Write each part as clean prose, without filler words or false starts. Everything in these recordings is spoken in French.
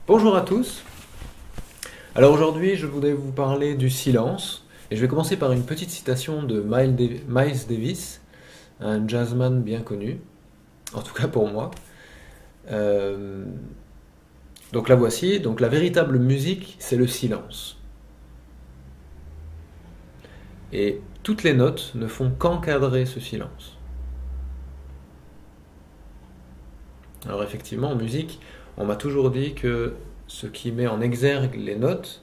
Bonjour à tous. Alors aujourd'hui, je voudrais vous parler du silence. Et je vais commencer par une petite citation de Miles Davis, un jazzman bien connu, en tout cas pour moi. Euh, donc la voici. Donc la véritable musique, c'est le silence. Et toutes les notes ne font qu'encadrer ce silence. Alors effectivement, en musique, on m'a toujours dit que ce qui met en exergue les notes,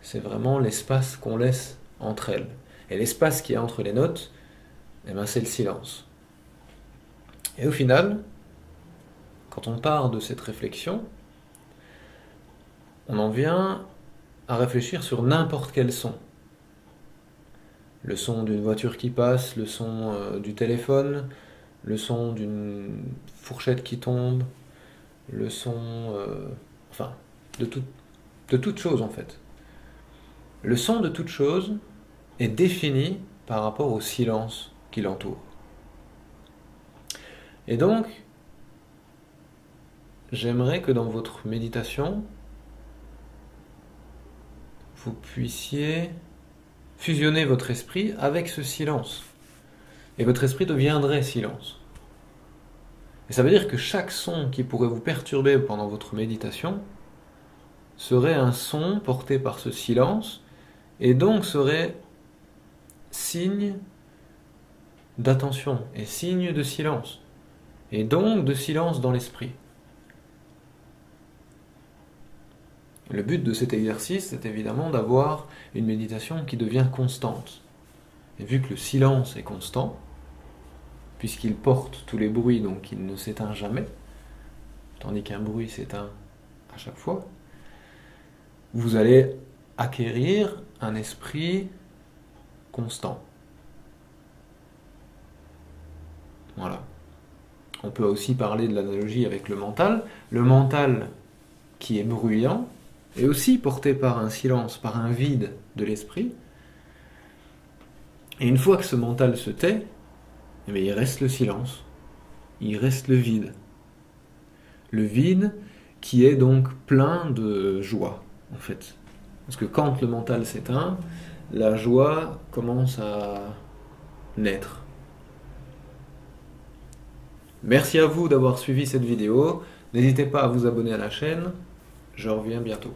c'est vraiment l'espace qu'on laisse entre elles. Et l'espace qui est entre les notes, eh ben, c'est le silence. Et au final, quand on part de cette réflexion, on en vient à réfléchir sur n'importe quel son. Le son d'une voiture qui passe, le son du téléphone, le son d'une fourchette qui tombe, le son, enfin, de, tout- de toute chose en fait. Le son de toute chose est défini par rapport au silence qui l'entoure. Et donc, j'aimerais que dans votre méditation, vous puissiez fusionner votre esprit avec ce silence. Et votre esprit deviendrait silence. Et ça veut dire que chaque son qui pourrait vous perturber pendant votre méditation serait un son porté par ce silence et donc serait signe d'attention et signe de silence. Et donc de silence dans l'esprit. Le but de cet exercice, c'est évidemment d'avoir une méditation qui devient constante. Et vu que le silence est constant, puisqu'il porte tous les bruits, donc il ne s'éteint jamais, tandis qu'un bruit s'éteint à chaque fois, vous allez acquérir un esprit constant. Voilà. On peut aussi parler de l'analogie avec le mental. Le mental qui est bruyant est aussi porté par un silence, par un vide de l'esprit. Et une fois que ce mental se tait, eh bien, il reste le silence, il reste le vide. Le vide qui est donc plein de joie, en fait. Parce que quand le mental s'éteint, la joie commence à naître. Merci à vous d'avoir suivi cette vidéo. N'hésitez pas à vous abonner à la chaîne. Je reviens bientôt.